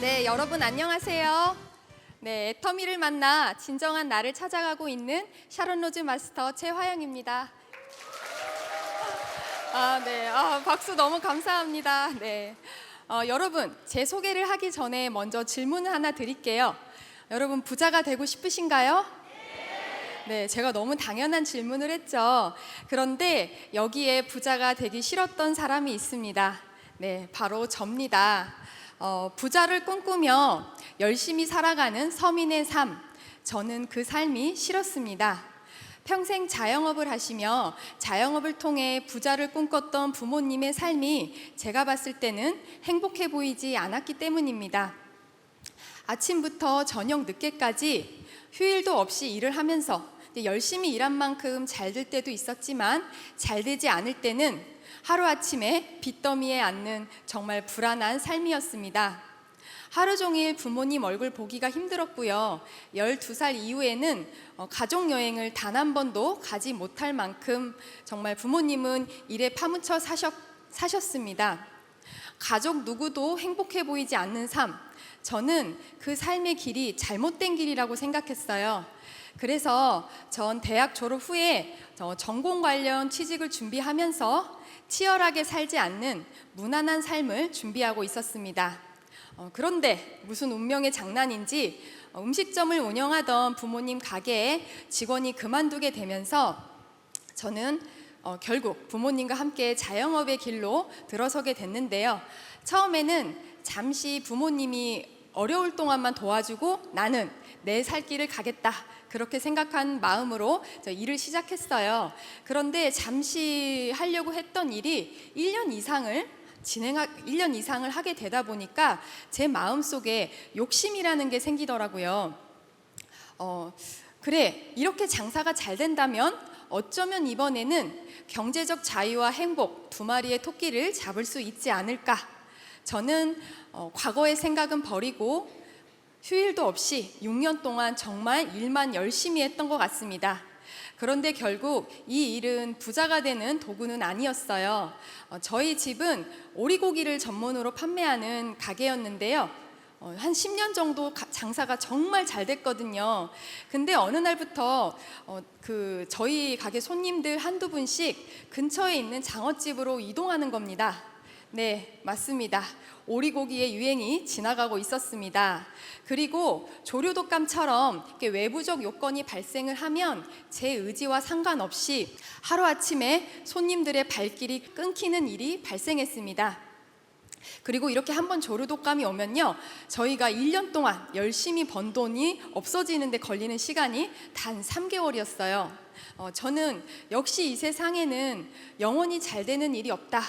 네, 여러분 안녕하세요. 네, 애터미를 만나 진정한 나를 찾아가고 있는 샤론 로즈 마스터 최화영입니다. 네, 박수 너무 감사합니다. 네, 여러분 제 소개를 하기 전에 먼저 질문을 하나 드릴게요. 여러분 부자가 되고 싶으신가요? 네, 제가 너무 당연한 질문을 했죠. 그런데 여기에 부자가 되기 싫었던 사람이 있습니다. 네, 바로 접니다. 부자를 꿈꾸며 열심히 살아가는 서민의 삶, 저는 그 삶이 싫었습니다. 평생 자영업을 하시며 자영업을 통해 부자를 꿈꿨던 부모님의 삶이 제가 봤을 때는 행복해 보이지 않았기 때문입니다. 아침부터 저녁 늦게까지 휴일도 없이 일을 하면서 열심히 일한 만큼 잘 될 때도 있었지만 잘 되지 않을 때는 하루아침에 빚더미에 앉는 정말 불안한 삶이었습니다. 하루 종일 부모님 얼굴 보기가 힘들었고요. 12살 이후에는 가족여행을 단 한 번도 가지 못할 만큼 정말 부모님은 일에 파묻혀 사셨습니다. 가족 누구도 행복해 보이지 않는 삶, 저는 그 삶의 길이 잘못된 길이라고 생각했어요. 그래서 전 대학 졸업 후에 전공 관련 취직을 준비하면서 치열하게 살지 않는 무난한 삶을 준비하고 있었습니다. 그런데 무슨 운명의 장난인지 음식점을 운영하던 부모님 가게에 직원이 그만두게 되면서 저는 결국 부모님과 함께 자영업의 길로 들어서게 됐는데요. 처음에는 잠시 부모님이 어려울 동안만 도와주고 나는 내 살 길을 가겠다, 그렇게 생각한 마음으로 일을 시작했어요. 그런데 잠시 하려고 했던 일이 1년 이상을 하게 되다 보니까 제 마음속에 욕심이라는 게 생기더라고요. 그래, 이렇게 장사가 잘 된다면 어쩌면 이번에는 경제적 자유와 행복 두 마리의 토끼를 잡을 수 있지 않을까. 저는 과거의 생각은 버리고 휴일도 없이 6년 동안 정말 일만 열심히 했던 것 같습니다. 그런데 결국 이 일은 부자가 되는 도구는 아니었어요. 저희 집은 오리고기를 전문으로 판매하는 가게였는데요. 한 10년 정도 장사가 정말 잘 됐거든요. 근데 어느 날부터 저희 가게 손님들 한두 분씩 근처에 있는 장어집으로 이동하는 겁니다. 네, 맞습니다. 오리고기의 유행이 지나가고 있었습니다. 그리고 조류독감처럼 외부적 요건이 발생을 하면 제 의지와 상관없이 하루아침에 손님들의 발길이 끊기는 일이 발생했습니다. 그리고 이렇게 한번 조류독감이 오면요, 저희가 1년 동안 열심히 번 돈이 없어지는 데 걸리는 시간이 단 3개월이었어요. 저는 역시 이 세상에는 영원히 잘 되는 일이 없다.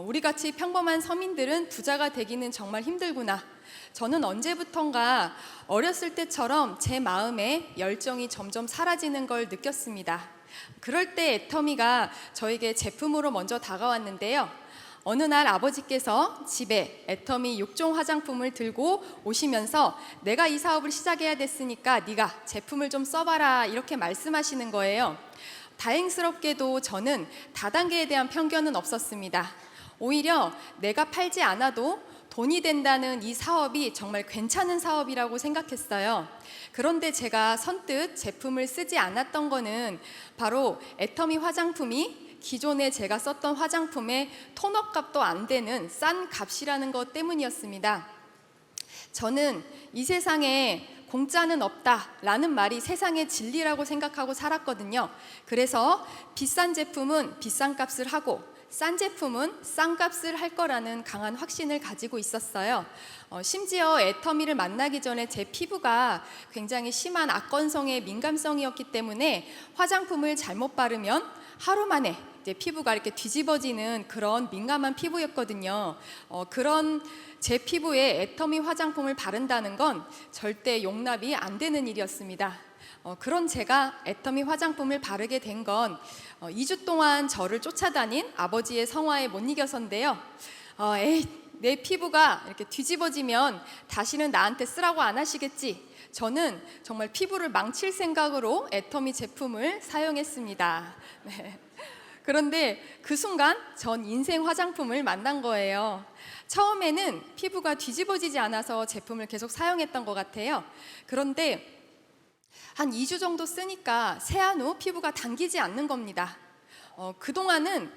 우리같이 평범한 서민들은 부자가 되기는 정말 힘들구나. 저는 언제부턴가 어렸을 때처럼 제 마음에 열정이 점점 사라지는 걸 느꼈습니다. 그럴 때 애터미가 저에게 제품으로 먼저 다가왔는데요. 어느 날 아버지께서 집에 애터미 6종 화장품을 들고 오시면서 내가 이 사업을 시작해야 됐으니까 네가 제품을 좀 써봐라, 이렇게 말씀하시는 거예요. 다행스럽게도 저는 다단계에 대한 편견은 없었습니다. 오히려 내가 팔지 않아도 돈이 된다는 이 사업이 정말 괜찮은 사업이라고 생각했어요. 그런데 제가 선뜻 제품을 쓰지 않았던 거는 바로 애터미 화장품이 기존에 제가 썼던 화장품의 톤업값도 안 되는 싼 값이라는 것 때문이었습니다. 저는 이 세상에 공짜는 없다라는 말이 세상의 진리라고 생각하고 살았거든요. 그래서 비싼 제품은 비싼 값을 하고 싼 제품은 싼 값을 할 거라는 강한 확신을 가지고 있었어요. 심지어 애터미를 만나기 전에 제 피부가 굉장히 심한 악건성의 민감성이었기 때문에 화장품을 잘못 바르면 하루 만에 이제 피부가 이렇게 뒤집어지는 그런 민감한 피부였거든요. 그런 제 피부에 애터미 화장품을 바른다는 건 절대 용납이 안 되는 일이었습니다. 그런 제가 애터미 화장품을 바르게 된 건 2주 동안 저를 쫓아다닌 아버지의 성화에 못 이겨서인데요. 내 피부가 이렇게 뒤집어지면 다시는 나한테 쓰라고 안 하시겠지. 저는 정말 피부를 망칠 생각으로 애터미 제품을 사용했습니다. 네. 그런데 그 순간 전 인생 화장품을 만난 거예요. 처음에는 피부가 뒤집어지지 않아서 제품을 계속 사용했던 것 같아요. 그런데 한 2주 정도 쓰니까 세안 후 피부가 당기지 않는 겁니다. 그동안은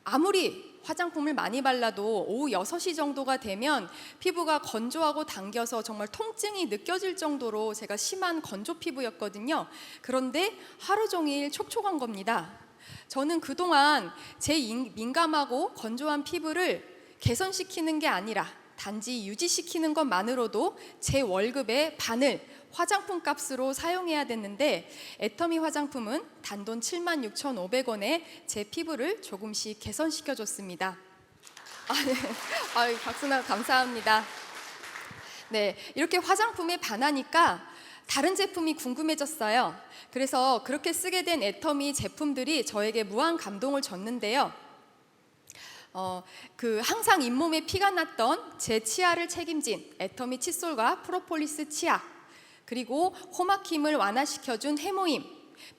아무리 화장품을 많이 발라도 오후 6시 정도가 되면 피부가 건조하고 당겨서 정말 통증이 느껴질 정도로 제가 심한 건조 피부였거든요. 그런데 하루 종일 촉촉한 겁니다. 저는 그동안 제 민감하고 건조한 피부를 개선시키는 게 아니라 단지 유지시키는 것만으로도 제 월급의 반을 화장품 값으로 사용해야 됐는데 애터미 화장품은 단돈 76,500원에 제 피부를 조금씩 개선시켜줬습니다. 네. 박수나 감사합니다. 네, 이렇게 화장품에 반하니까 다른 제품이 궁금해졌어요. 그래서 그렇게 쓰게 된 애터미 제품들이 저에게 무한 감동을 줬는데요. 항상 잇몸에 피가 났던 제 치아를 책임진 애터미 칫솔과 프로폴리스 치아, 그리고 코막힘을 완화시켜준 해모임,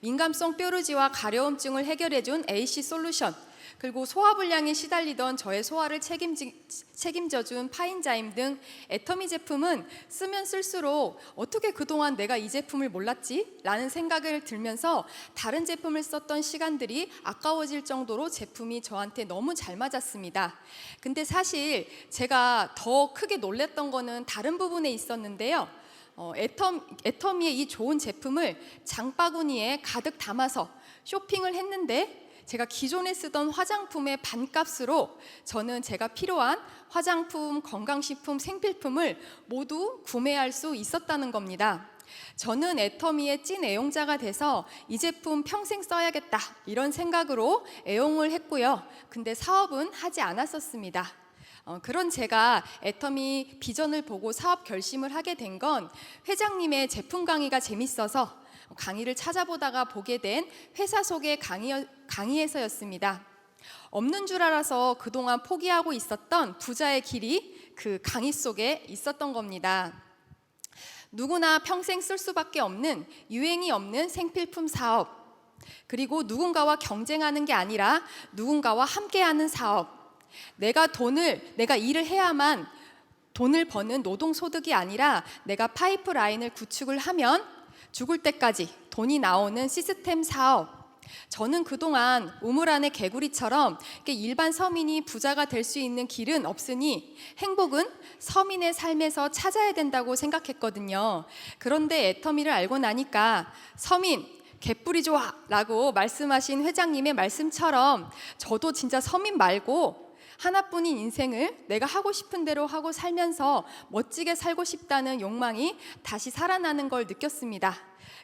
민감성 뾰루지와 가려움증을 해결해준 AC 솔루션, 그리고 소화불량에 시달리던 저의 소화를 책임져준 파인자임 등 애터미 제품은 쓰면 쓸수록 어떻게 그동안 내가 이 제품을 몰랐지? 라는 생각을 들면서 다른 제품을 썼던 시간들이 아까워질 정도로 제품이 저한테 너무 잘 맞았습니다. 근데 사실 제가 더 크게 놀랬던 거는 다른 부분에 있었는데요. 애터미의 이 좋은 제품을 장바구니에 가득 담아서 쇼핑을 했는데 제가 기존에 쓰던 화장품의 반값으로 저는 제가 필요한 화장품, 건강식품, 생필품을 모두 구매할 수 있었다는 겁니다. 저는 애터미의 찐 애용자가 돼서 이 제품 평생 써야겠다 이런 생각으로 애용을 했고요. 근데 사업은 하지 않았었습니다. 그런 제가 애터미 비전을 보고 사업 결심을 하게 된 건 회장님의 제품 강의가 재밌어서 강의를 찾아보다가 보게 된 회사 소개 강의에서였습니다. 없는 줄 알아서 그동안 포기하고 있었던 부자의 길이 그 강의 속에 있었던 겁니다. 누구나 평생 쓸 수밖에 없는 유행이 없는 생필품 사업, 그리고 누군가와 경쟁하는 게 아니라 누군가와 함께하는 사업, 내가 일을 해야만 돈을 버는 노동소득이 아니라 내가 파이프라인을 구축을 하면 죽을 때까지 돈이 나오는 시스템 사업. 저는 그동안 우물 안의 개구리처럼 일반 서민이 부자가 될 수 있는 길은 없으니 행복은 서민의 삶에서 찾아야 된다고 생각했거든요. 그런데 애터미를 알고 나니까 서민, 개뿔이 좋아 라고 말씀하신 회장님의 말씀처럼 저도 진짜 서민 말고 하나뿐인 인생을 내가 하고 싶은 대로 하고 살면서 멋지게 살고 싶다는 욕망이 다시 살아나는 걸 느꼈습니다.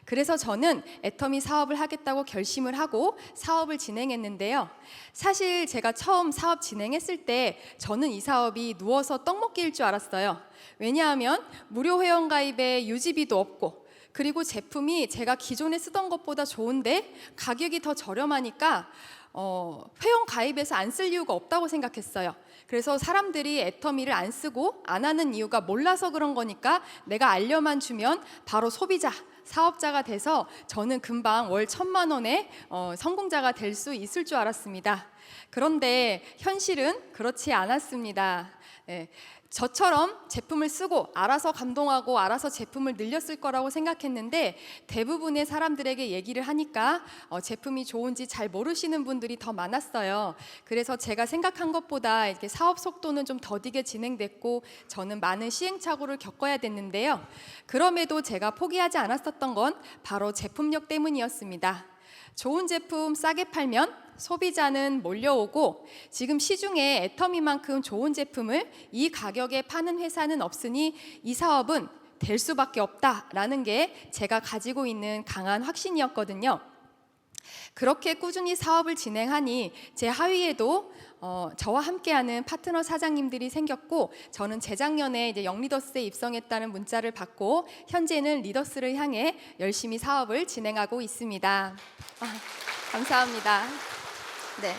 그래서 저는 애터미 사업을 하겠다고 결심을 하고 사업을 진행했는데요. 사실 제가 처음 사업 진행했을 때 저는 이 사업이 누워서 떡 먹기일 줄 알았어요. 왜냐하면 무료 회원가입에 유지비도 없고, 그리고 제품이 제가 기존에 쓰던 것보다 좋은데 가격이 더 저렴하니까 회원 가입해서 안 쓸 이유가 없다고 생각했어요. 그래서 사람들이 애터미를 안 쓰고 안 하는 이유가 몰라서 그런 거니까 내가 알려만 주면 바로 소비자, 사업자가 돼서 저는 금방 월 1,000만 원의 성공자가 될 수 있을 줄 알았습니다. 그런데 현실은 그렇지 않았습니다. 네. 저처럼 제품을 쓰고 알아서 감동하고 알아서 제품을 늘렸을 거라고 생각했는데 대부분의 사람들에게 얘기를 하니까 제품이 좋은지 잘 모르시는 분들이 더 많았어요. 그래서 제가 생각한 것보다 이렇게 사업 속도는 좀 더디게 진행됐고 저는 많은 시행착오를 겪어야 됐는데요. 그럼에도 제가 포기하지 않았었던 건 바로 제품력 때문이었습니다. 좋은 제품 싸게 팔면 소비자는 몰려오고 지금 시중에 애터미만큼 좋은 제품을 이 가격에 파는 회사는 없으니 이 사업은 될 수밖에 없다라는 게 제가 가지고 있는 강한 확신이었거든요. 그렇게 꾸준히 사업을 진행하니 제 하위에도 저와 함께하는 파트너 사장님들이 생겼고 저는 재작년에 이제 영리더스에 입성했다는 문자를 받고 현재는 리더스를 향해 열심히 사업을 진행하고 있습니다. 감사합니다. 네.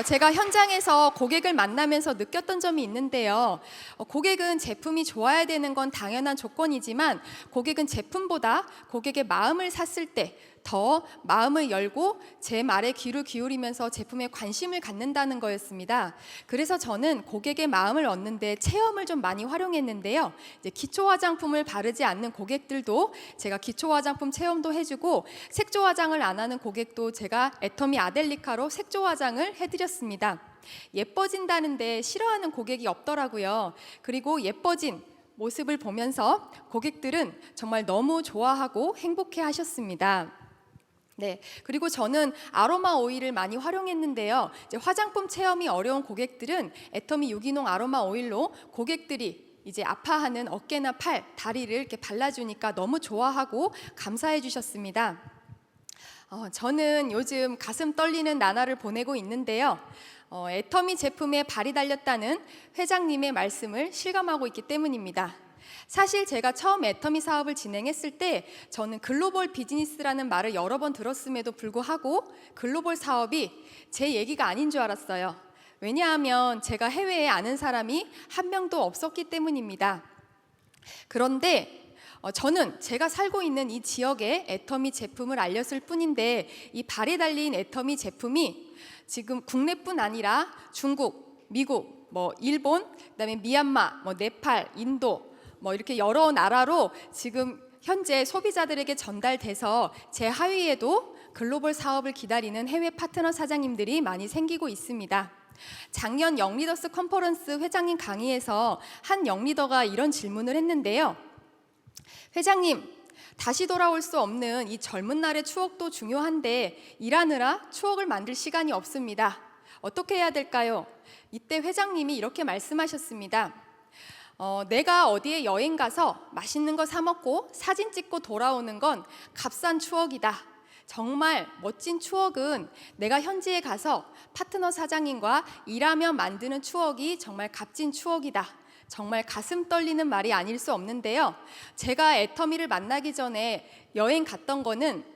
제가 현장에서 고객을 만나면서 느꼈던 점이 있는데요. 고객은 제품이 좋아야 되는 건 당연한 조건이지만 고객은 제품보다 고객의 마음을 샀을 때 더 마음을 열고 제 말에 귀를 기울이면서 제품에 관심을 갖는다는 거였습니다. 그래서 저는 고객의 마음을 얻는데 체험을 좀 많이 활용했는데요. 이제 기초 화장품을 바르지 않는 고객들도 제가 기초 화장품 체험도 해주고, 색조 화장을 안 하는 고객도 제가 애터미 아델리카로 색조 화장을 해드렸습니다. 예뻐진다는데 싫어하는 고객이 없더라고요. 그리고 예뻐진 모습을 보면서 고객들은 정말 너무 좋아하고 행복해 하셨습니다. 네, 그리고 저는 아로마 오일을 많이 활용했는데요. 이제 화장품 체험이 어려운 고객들은 애터미 유기농 아로마 오일로 고객들이 이제 아파하는 어깨나 팔, 다리를 이렇게 발라주니까 너무 좋아하고 감사해 주셨습니다. 저는 요즘 가슴 떨리는 나날을 보내고 있는데요. 애터미 제품에 발이 달렸다는 회장님의 말씀을 실감하고 있기 때문입니다. 사실 제가 처음 애터미 사업을 진행했을 때 저는 글로벌 비즈니스라는 말을 여러 번 들었음에도 불구하고 글로벌 사업이 제 얘기가 아닌 줄 알았어요. 왜냐하면 제가 해외에 아는 사람이 한 명도 없었기 때문입니다. 그런데 저는 제가 살고 있는 이 지역에 애터미 제품을 알렸을 뿐인데, 이 발이 달린 애터미 제품이 지금 국내뿐 아니라 중국, 미국, 일본, 그다음에 미얀마, 네팔, 인도 이렇게 여러 나라로 지금 현재 소비자들에게 전달돼서 제 하위에도 글로벌 사업을 기다리는 해외 파트너 사장님들이 많이 생기고 있습니다. 작년 영리더스 컨퍼런스 회장님 강의에서 한 영리더가 이런 질문을 했는데요. 회장님, 다시 돌아올 수 없는 이 젊은 날의 추억도 중요한데 일하느라 추억을 만들 시간이 없습니다. 어떻게 해야 될까요? 이때 회장님이 이렇게 말씀하셨습니다. 내가 어디에 여행 가서 맛있는 거 사 먹고 사진 찍고 돌아오는 건 값싼 추억이다. 정말 멋진 추억은 내가 현지에 가서 파트너 사장님과 일하며 만드는 추억이 정말 값진 추억이다. 정말 가슴 떨리는 말이 아닐 수 없는데요. 제가 애터미를 만나기 전에 여행 갔던 거는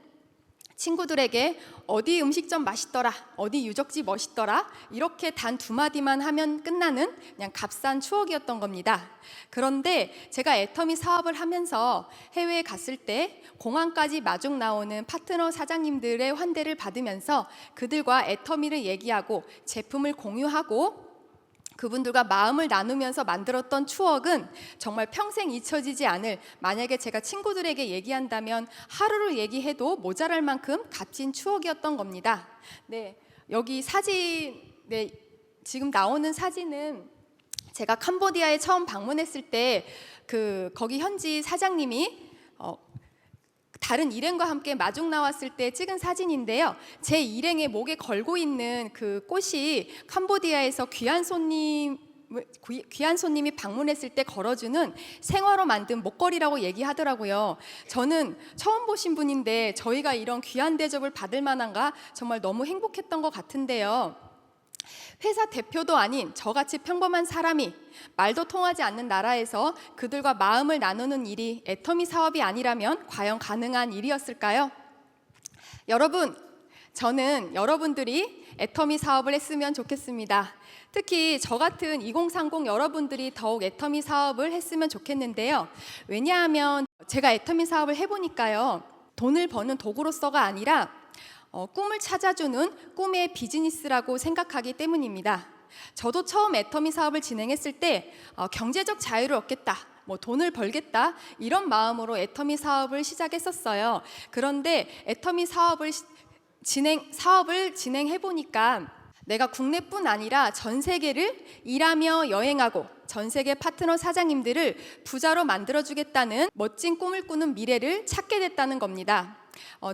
친구들에게 어디 음식점 맛있더라, 어디 유적지 멋있더라, 이렇게 단 두 마디만 하면 끝나는 그냥 값싼 추억이었던 겁니다. 그런데 제가 애터미 사업을 하면서 해외에 갔을 때 공항까지 마중 나오는 파트너 사장님들의 환대를 받으면서 그들과 애터미를 얘기하고 제품을 공유하고 그분들과 마음을 나누면서 만들었던 추억은 정말 평생 잊혀지지 않을, 만약에 제가 친구들에게 얘기한다면 하루를 얘기해도 모자랄 만큼 값진 추억이었던 겁니다. 네, 여기 사진, 지금 나오는 사진은 제가 캄보디아에 처음 방문했을 때 거기 현지 사장님이 다른 일행과 함께 마중 나왔을 때 찍은 사진인데요. 제 일행의 목에 걸고 있는 그 꽃이 캄보디아에서 귀한 손님이 방문했을 때 걸어주는 생화로 만든 목걸이라고 얘기하더라고요. 저는 처음 보신 분인데 저희가 이런 귀한 대접을 받을 만한가 정말 너무 행복했던 것 같은데요. 회사 대표도 아닌 저같이 평범한 사람이 말도 통하지 않는 나라에서 그들과 마음을 나누는 일이 애터미 사업이 아니라면 과연 가능한 일이었을까요? 여러분, 저는 여러분들이 애터미 사업을 했으면 좋겠습니다. 특히 저 같은 2030 여러분들이 더욱 애터미 사업을 했으면 좋겠는데요. 왜냐하면 제가 애터미 사업을 해보니까요, 돈을 버는 도구로서가 아니라 꿈을 찾아주는 꿈의 비즈니스라고 생각하기 때문입니다. 저도 처음 애터미 사업을 진행했을 때 경제적 자유를 얻겠다, 돈을 벌겠다, 이런 마음으로 애터미 사업을 시작했었어요. 그런데 애터미 사업을 진행해 보니까 내가 국내뿐 아니라 전 세계를 일하며 여행하고 전 세계 파트너 사장님들을 부자로 만들어주겠다는 멋진 꿈을 꾸는 미래를 찾게 됐다는 겁니다.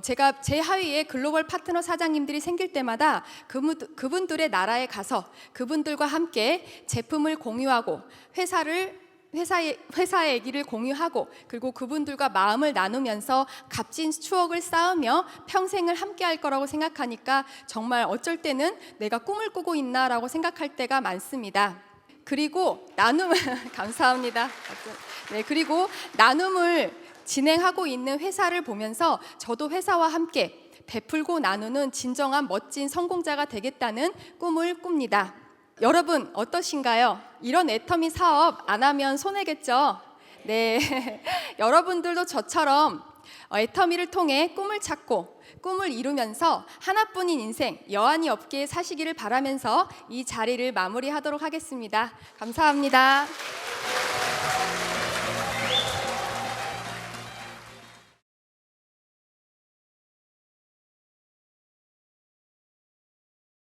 제가 제 하위에 글로벌 파트너 사장님들이 생길 때마다 그분들의 나라에 가서 그분들과 함께 제품을 공유하고 회사의 얘기를 공유하고, 그리고 그분들과 마음을 나누면서 값진 추억을 쌓으며 평생을 함께 할 거라고 생각하니까 정말 어쩔 때는 내가 꿈을 꾸고 있나라고 생각할 때가 많습니다. 그리고 감사합니다. 네, 그리고 나눔을 진행하고 있는 회사를 보면서 저도 회사와 함께 베풀고 나누는 진정한 멋진 성공자가 되겠다는 꿈을 꿉니다. 여러분 어떠신가요? 이런 애터미 사업 안 하면 손해겠죠? 네, 여러분들도 저처럼 애터미를 통해 꿈을 찾고 꿈을 이루면서 하나뿐인 인생 여한이 없게 사시기를 바라면서 이 자리를 마무리하도록 하겠습니다. 감사합니다.